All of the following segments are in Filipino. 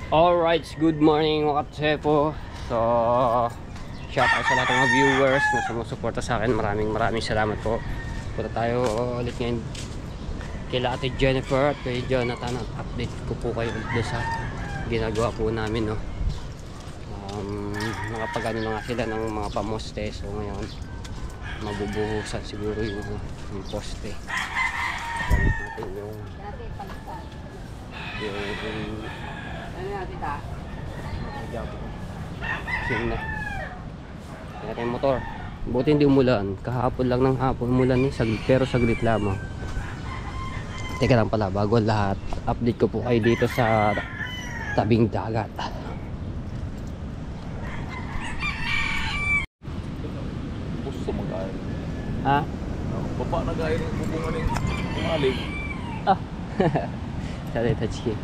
Alright, good morning mga katsepo. So, shout out sa lahat ng mga viewers na sumusuporta sa akin. Maraming salamat po. Punta tayo ulit ngayon kila Ate Jennifer at kay Jonathan. Update ko po kayo ulit sa ginagawa po namin, no. Nakapagano na nga sila ng mga pamoste. So ngayon mabubuhusan siguro yung poste. Gamit natin yung ano natin ta? Sino na? Kaya yung motor. Buti hindi umulan. Kahapon lang ng hapon umulan saglit, pero saglit lamang. Teka lang pala, bago lahat, update ko po kayo dito sa tabing dagat. Gusto mag-ayon. Ha? Baba na gaya ng bubungan ng umalig. Ah! Sorry, touchy.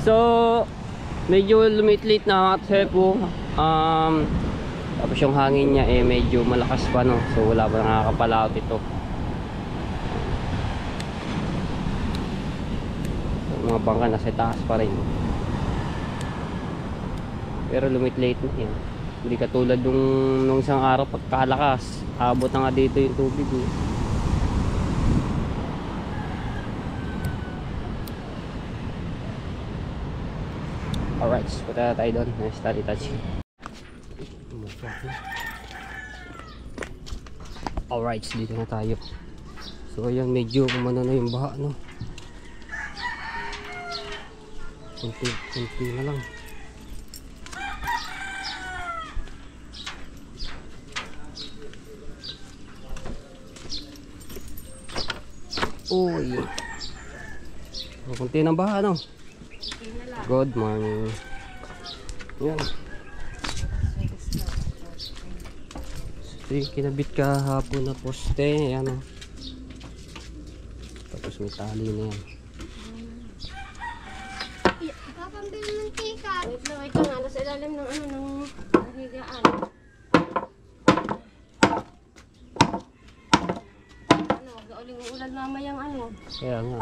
So, medyo lumit-lit na kasi po. Tapos yung hangin niya medyo malakas pa, no. So wala pa nakakapalaot ito. So, mga bangka nasa taas pa rin. Pero lumit-lit na yan. Hindi katulad nung isang araw pagkalakas. Abot na nga dito yung tubig, eh. Alright, punta na tayo doon. Nice touch. Alright, dito na tayo. So ayan, medyo kumano na yung baha, no. Kunti na lang. Uy, kunti na baha, no. Good morning. Yan. So yung kinabit kahapon na poste. Yan, o. Tapos may tali na yan. Papambili ng tikat. Wait lang. Nasa ilalim ng ng higaan. Gauling ulan mamayang Kaya nga.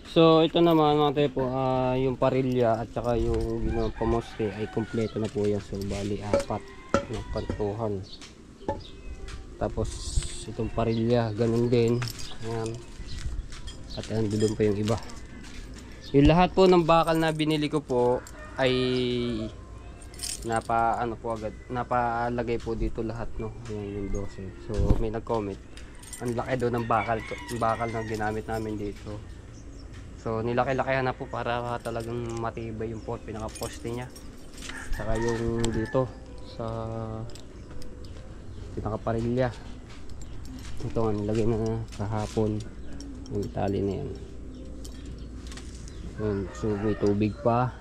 So ito naman mga tepo, yung parilya at saka yung ginawang pamoste ay kumpleto na po yan. So bali 4 ng kantuhan. Tapos itong parilya ganun din. Ayan. At doon pa yung iba. Yung lahat po ng bakal na binili ko po ay napalagay po dito lahat, no. Ayan yung 12. So may nag-comment, ang laki doon ng bakal na ginamit namin dito. So nilaki-lakihan na po para talagang matibay yung pinaka-poste niya. Saka yung dito sa pinaka-parilya. Ito nga nilagay na kahapon yung tali na yan. So may tubig pa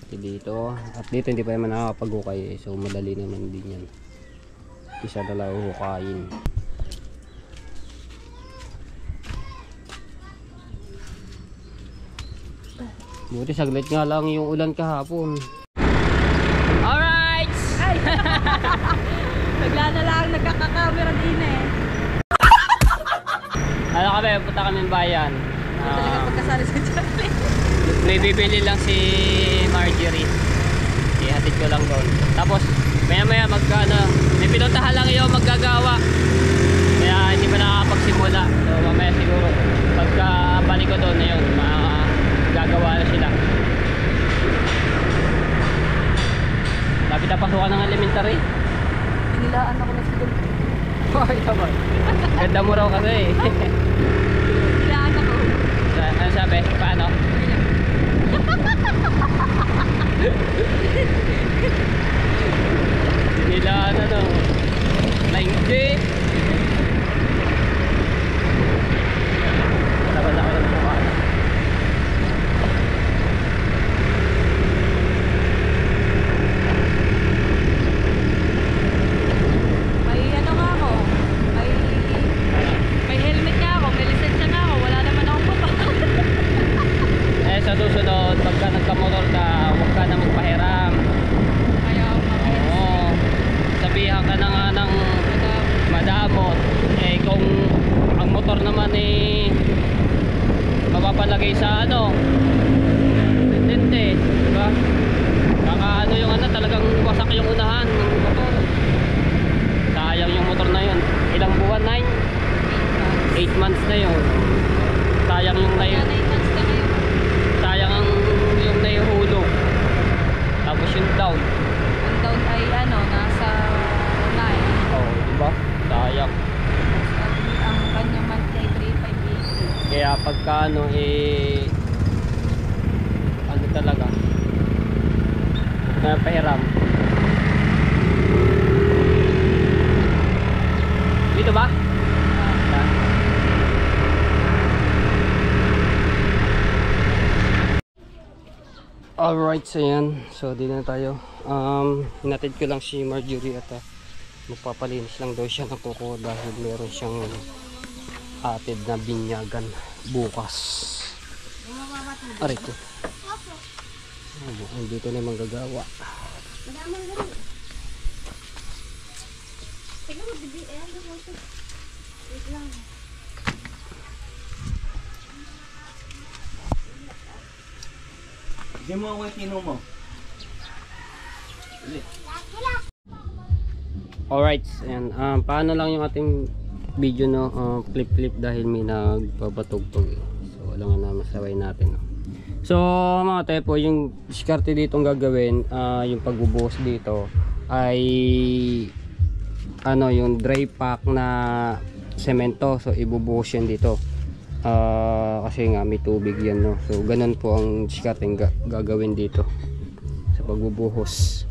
dito. At dito hindi pa naman nakakapag-hukay, so madali naman din yan. Isa na lang hukayin. Buti saglit nga lang yung ulan kahapon. Alright! Naglala lang, nagkakakamera din eh. Ano kami, punta kami ng bayan. Talaga pagkasali sa Charlie. May bibili lang si Marjorie. Ihatid ko lang doon. Tapos maya may pinuntahan lang yung maggagawa. Kaya hindi pa nakakapagsimula. So mamaya siguro pagka balik ko doon na yun, gagawa na sila. Lapit na pasukan ng elementary. Pinilaan ako na siguro. Hoy, naman. Ganda mo raw kasi eh. Pinilaan ako. Ano sabi? Paano? Pinilaan na no. Langge. Tapos ako na mukha. May helmet nga ako, may lisensya nga ako, wala naman akong baba. Sa susunod, pagka nagkamotor ka, huwag ka na magpahiram. Kaya ako Oo. Sabihan ka na nga ng madamot. months na yun. Sayang yung Kaya 9 months ka ngayon. sayang ang yung naihulog. Tapos yung down. Ang down ay ano, nasa 9. Oh, diba? Sayang. Ang kanyang monthly ay 3,580. Kaya pagka ano ano talaga napahiram. Dito ba? Alright, so yan. So dito na tayo. Hinatid ko lang si Marjorie at magpapalinis lang daw siya ng kuko dahil meron siyang atid na binyagan bukas. Aray ko. Dito na manggagawa. Madamang gano'n. Tignan mo, bibi. Ayan, ito. Wait lang. Hindi mo ako itino mo. Alright, ayan. Paano lang yung ating video, no? Flip dahil may nagpapatugtog eh. So wala nga na masaway natin, no? So mga tepo, yung diskarte dito ang gagawin, yung pagbubuhos dito ay ano, yung dry pack na semento. So ibubuhos yan dito. Kasi nga may tubig yan, no? So ganun po ang diskarte gagawin dito sa pagbubuhos.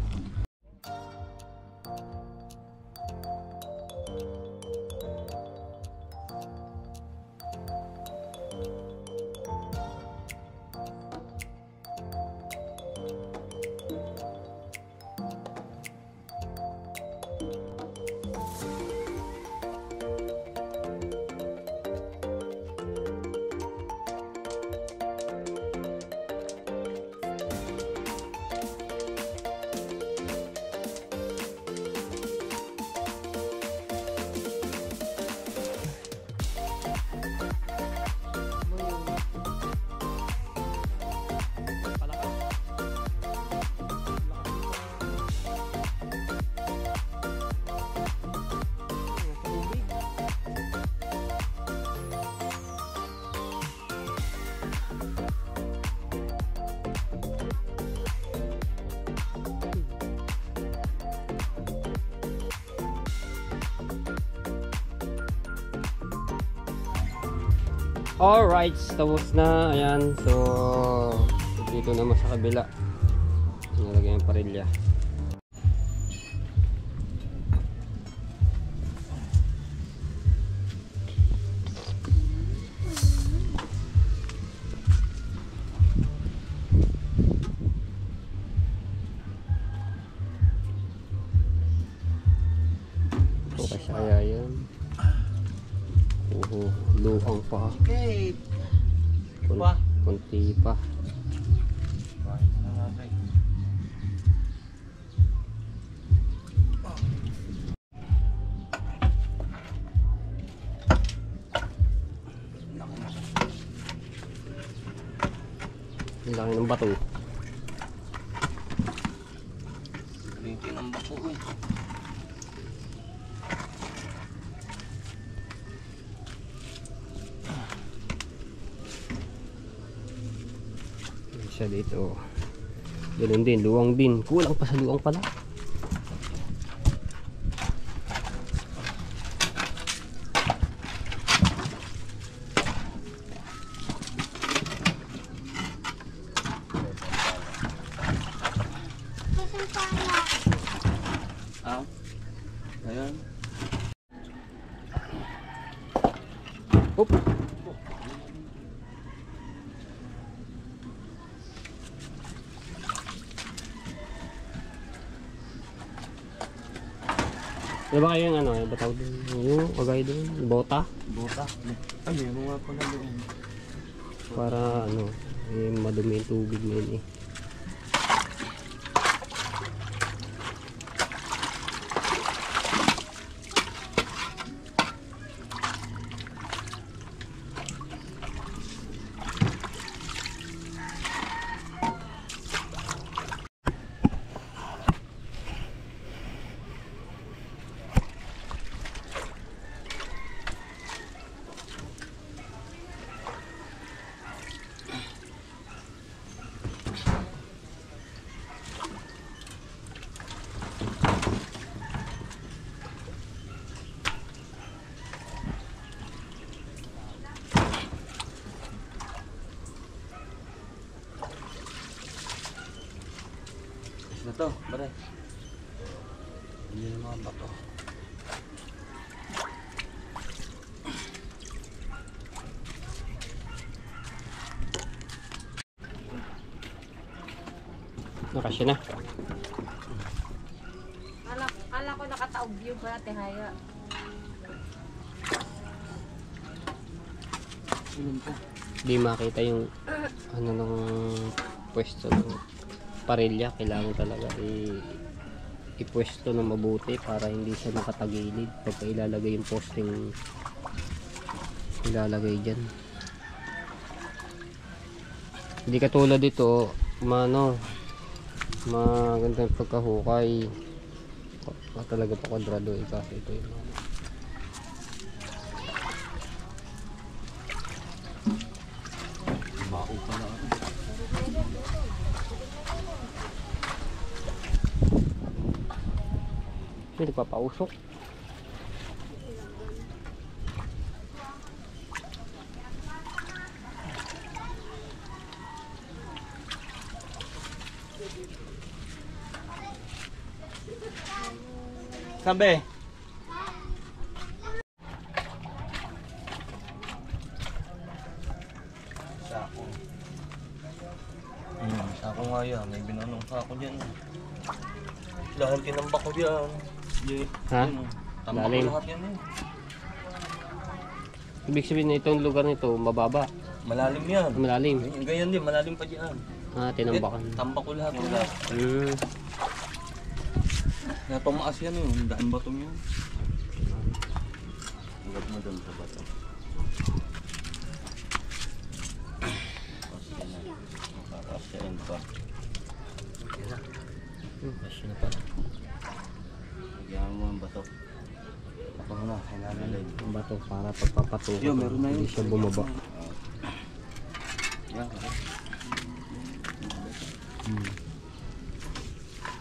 Alright, tapos na. Ayan, so dito naman sa kabila nilagay yung parilya. Ito kasi kaya yan. Luhang pa. Okay. Kunti pa. Ang laki ng bato. Linti ng bako eh. Siya dito. Ganun din, luwang din. Kulang pa sa luwang pala. Ayan. Oop. Ano ba kayo yung ano, yung bataw doon? Yung bagay doon, bota? Bota. Ay, meron nga pala doon. Para ano, madumi yung tubig na yun eh. bato, pare. Hindi na mga bato. Nakasya na. Kala ko nakataob yung pala, tehaya. Di makita yung ano nung pwesto ng parilya. Kailangan talaga ipwesto ng mabuti para hindi siya nakatagilid pagka ilalagay yung posting ilalagay dyan. Hindi katulad dito maganda yung pagkahukay talaga pa kwadrado kasi ito yung Bao pa na. hindi papausok. Sabi. Sako. Sako nga yan. May binanong sako dyan. Dahil tinambak ko dyan. Ha? Tambak ko Lalim. lahat yan eh. Ibig sabihin na itong lugar nito mababa, Malalim yan. malalim. Ganyan din, malalim pa dyan. Tinambakan. Tambak ko lahat. Natumaas yan yung daan batong yun. Hanggat mo dun sa bato. Makakasyain pa. Kasya na pala. Nagyahan mo ang bato. Ako na, kailangan din. Ang bato para pagpapatukot. Yo, meron na yun. Hindi siya bumaba. Yan.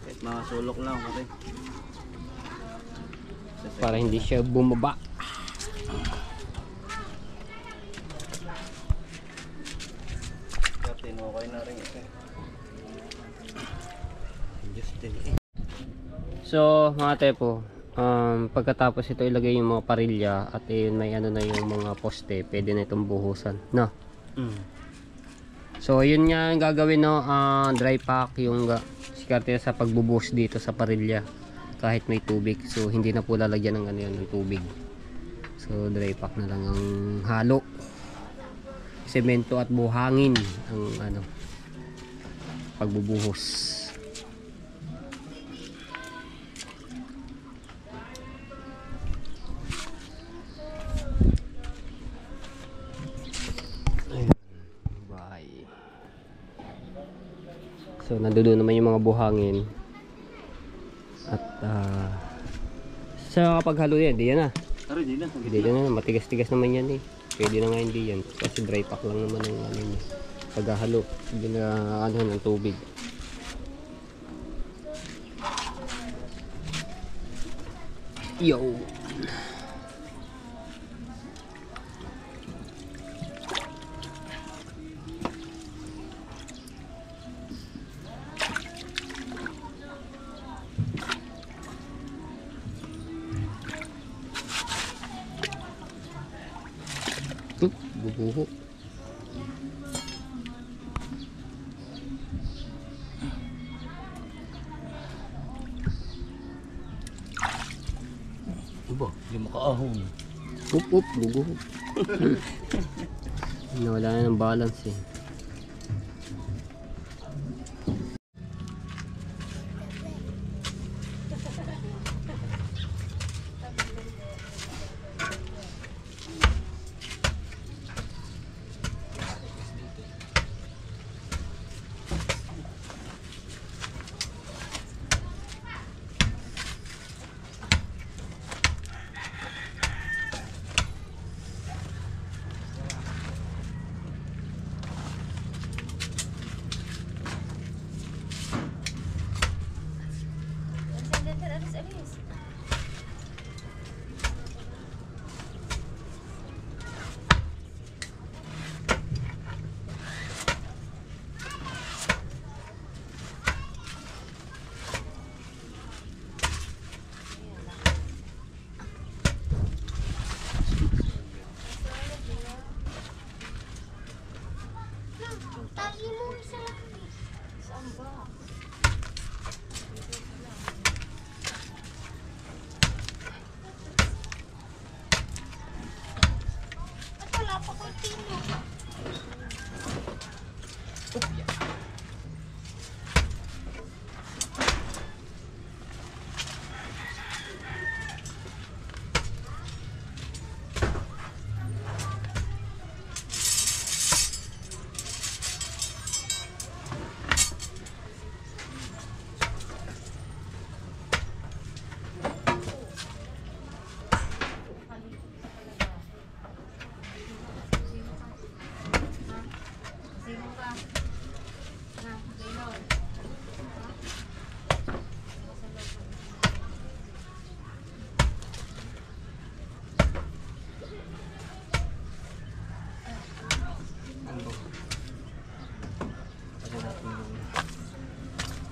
Kahit mga sulok lang kasi. Para hindi siya bumaba. Tinukay na rin ito. So mga tepo, pagkatapos ito ilagay yung mga parilya at may ano na yung mga poste, pwede na itong buhusan. No? So yun nga ang gagawin, no, dry pack yung sikarte sa pagbubuhos dito sa parilya kahit may tubig. So hindi na po lalagyan ng ano yan, ng tubig. So dry pack na lang ang halo. Semento at buhangin ang ano pagbubuhos. So nandoon naman yung mga buhangin. At sa paghalo yan, di yan na. Pero di na. Hindi na, matigas-tigas naman yan eh. Pwede na nga hindi yan. Kasi dry pack lang naman ang ano niya. Paghahalo, hindi na ano ng tubig. Yo! Bubuho. Diba? Hindi makaahon. Bubuho. Nawala na ng balance eh.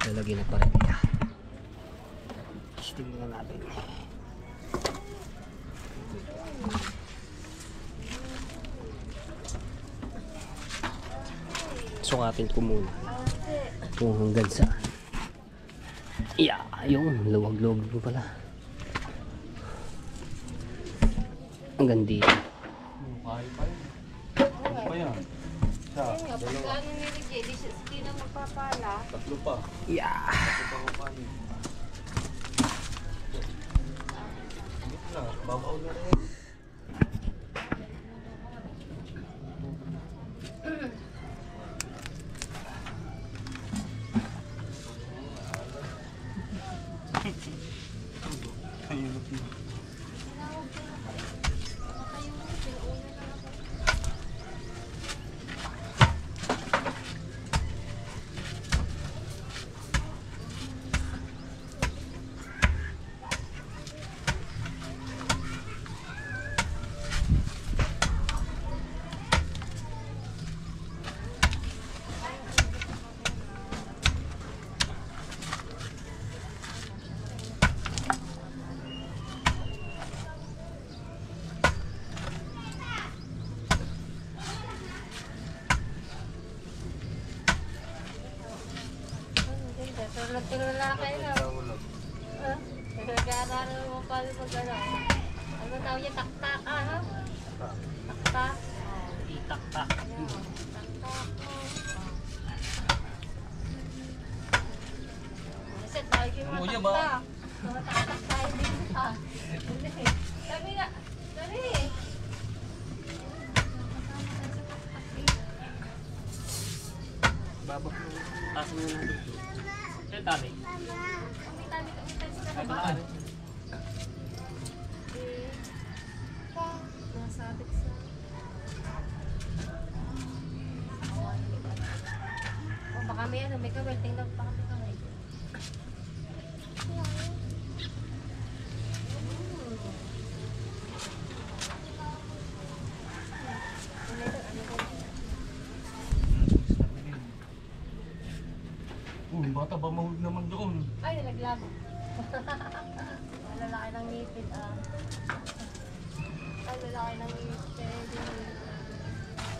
Lalagyan na pa rin niya. Tingnan natin. Sukatin ko muna kung hanggang saan. Yeah, ayun, luwag-luwag ko pala. Hanggang dito. Kahit pa yun. Ano pa yan? Isa, dalawa, Ano niligay, di na magpapala. tatlo pa. Yeah. Tatlo pa ko pa yun. Higit na, babaw na rin. Tulog na kayo na. Nagkakaroon mo pa rin mag-ano. Ano tawag niya? Taktak, ano? Taktak. Itak-tak. Taktak. Kasi tayo yung Kuya mga ba? taktak. Taktak tayo din ha. Sabi nga. Sabi. Baba. Tasin mo na dito. Ito tabi. Kami Ay, pala. nasabit sa... O baka may ano, may kawelting daw. Baka may kawelting. Bata ba mahulog naman doon? Ay, nalaglag. Lalaki ng ngipin, ah. Ay, lalaki ng ngipin.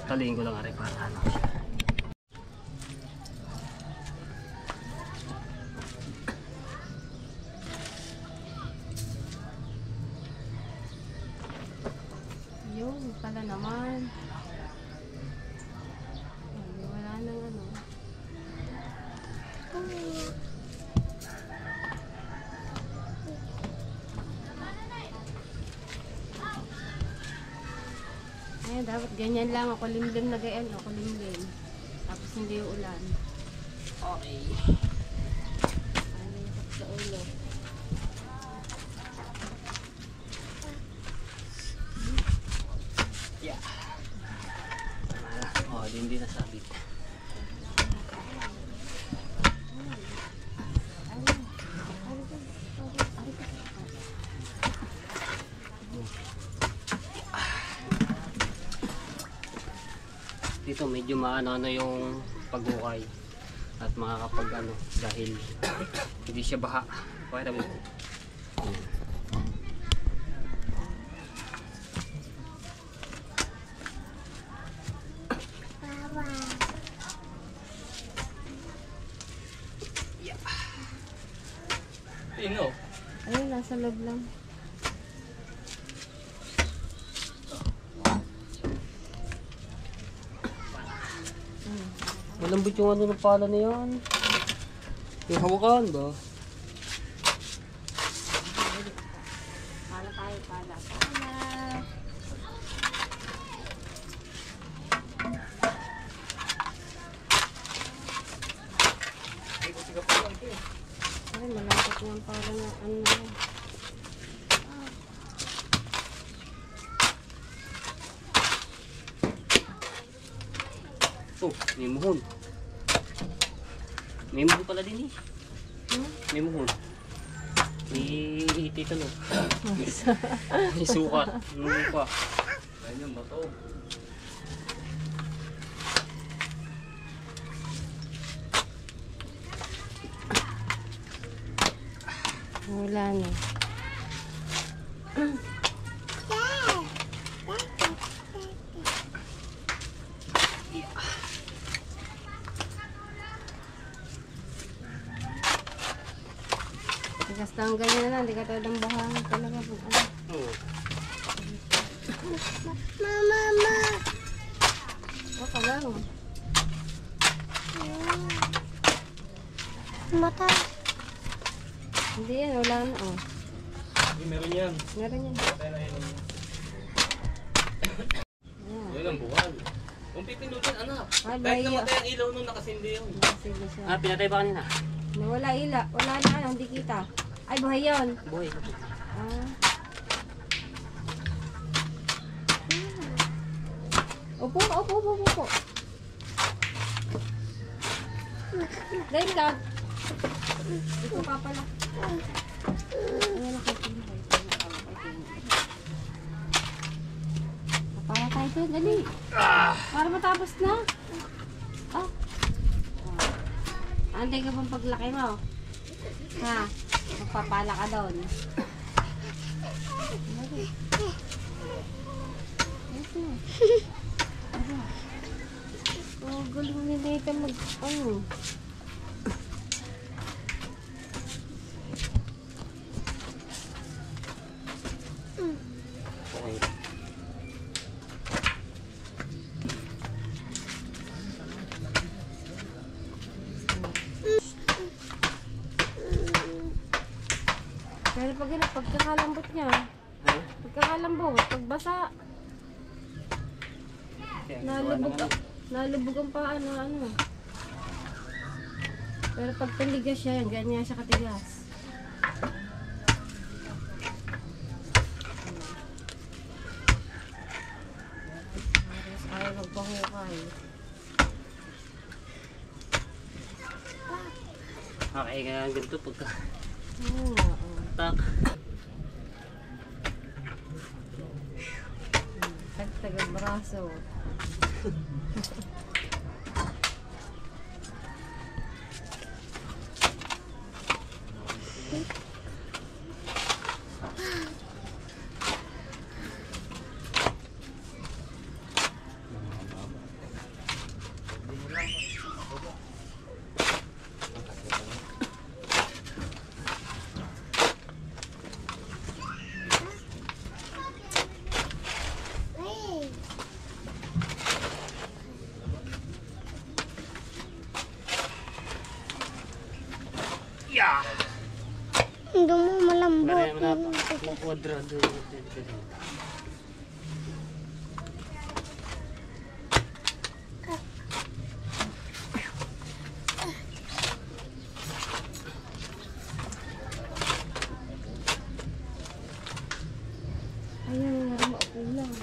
Taliin ko lang ari para ano. Yun, pala naman. Ay, wala nang ano. Ayun, dapat ganyan lang. Ako limlim na gayan. Ako limlim. Tapos hindi ulan. Okay. Ano yung sa ulo. Yeah. Oh, hindi nasabit. Dito medyo maano yung paghukay at makakapag ano dahil hindi siya baha. Pakita mo. Ino. Ayun, nasa loob lang. malambot yung ano ng pala na yan. Yung hawakan ba? Pala tayo, pala. Ay, malambot nga pala na ano. Oh, may muhon. May muhon pala din eh. May muhon. May tito no. May sukat. Ano pa? Ayun yung bato. Wala na. Tigas na ang ganyan na lang, hindi ka tayo ng bahangan talaga. Oo. Mama! Baka lang. Mata. Hindi yan, wala na. Oh. Meron yan. Meron yan. Yun ang buwan. Kung pipindutin, anak. Ay, Kahit bayo. namatay ang ilaw nun, nakasindi yun. Sige siya. Ah, pinatay ba kanina? Nawala ila. Wala na ano, hindi kita. Ay, buhay yun. Buhay. Ah. Upo, upo, upo, upo. Dahil ka. Ito pa pala. Ayan, nakikita. Para tayo dyan, dali. Para matapos na. Ah. Antay ka bang paglaki mo? Ha? Magpapala ka doon. Dali. Ito. Oh, galing ni Nita ano. Okay. Pero pag pagkakalambot niya, pagkakalambot, pagbasa, nalubog ang paa na ano. Pero pag taligas siya, ganyan siya katigas. Ayaw magpahukay. Okay, kaya ganito pagka Oo nga, oo. tak. Tagtag ang braso. Yeah! Hindi mo malambot. Marami na pa. Kwadrado. Ayun, naramaupo lang.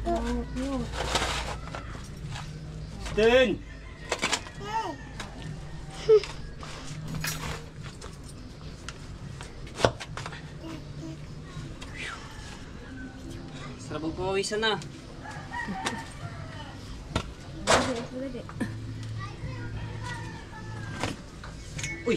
Naramot mo. Ten! Sarap ang pawisan na. Pwede. Uy!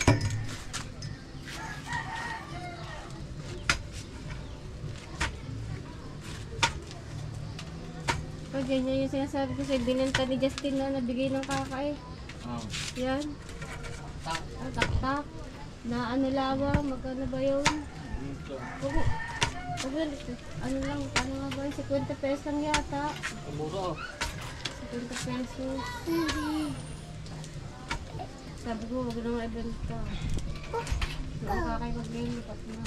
Pag ganyan yung sinasabi ko sa'yo, binenta ni Justin na nabigay ng kakay. Oh. Yan. Tak-tak. Na ano lawa, magkano ba yun? Ano lang, paano nga ba yun? 50 pesos lang yata. Mura oh. 20 pesos. Sabi ko, wag nang ibenta. Nakakay maglilipat na.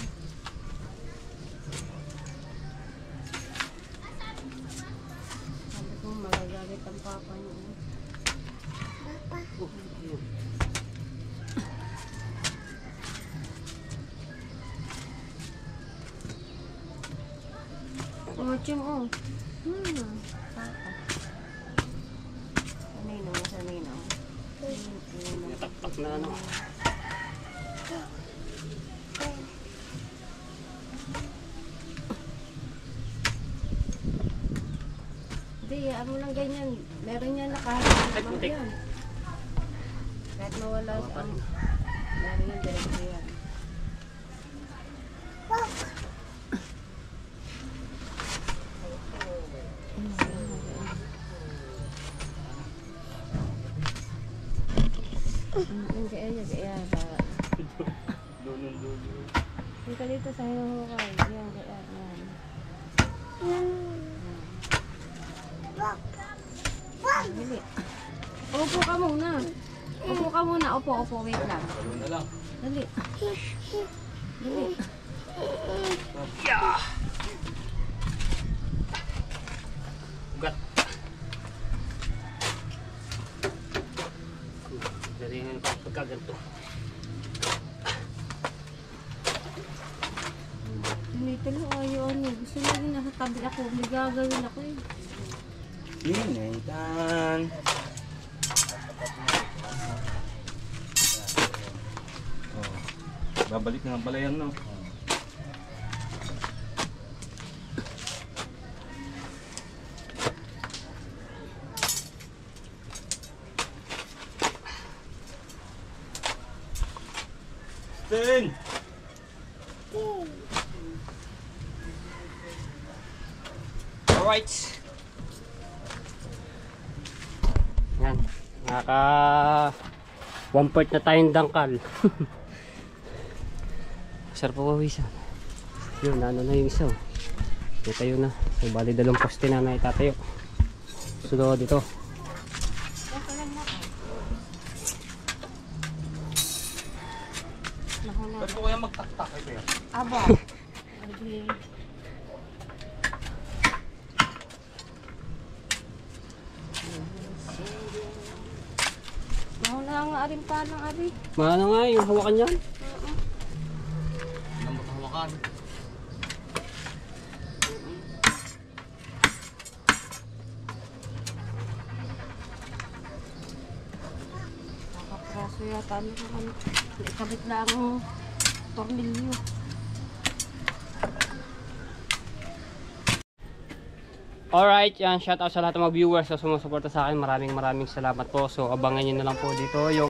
Sabi ko, magagalit ang papa niyo. Chum, oh. Papa. Sanay na. Nataktak na ano. Hindi, ano lang ganyan. Meron yan nakaharap Putik. yan. Kahit mawala sa ano. Meron yan diretso yan. Kaya ba? Yung kalito sa hinuhukay. Yan, kaya. Dali. Upo ka muna. Upo. Wait lang. Gano'n na lang. Dali. Ugat. Dari yung pagkaganto. Dito lang ayaw ano. Gusto lagi nasa tabi ako. May gagawin ako eh. Nathan. Oh. Babalik na ang palayan, no? Sting! Alright. Yan. Naka 1/4 na tayong dangkal. Sarap po pawisan. Yun, ano na yung isa. Itayo na. So, bali dalawang poste na na itatayo. Sunod dito. Pwede ko kaya magtaktak ito yan? Aba. Okay. Mahula nga aring palang ari. Maano nga yung hawakan yan? Ang makahawakan. Nakapraso yata ano ko ano. Ikabit lang ang tornilyo. Alright, yan. Shout out sa lahat ng mga viewers na sumusuporta sa akin. Maraming salamat po. So, abangan nyo na lang po dito yung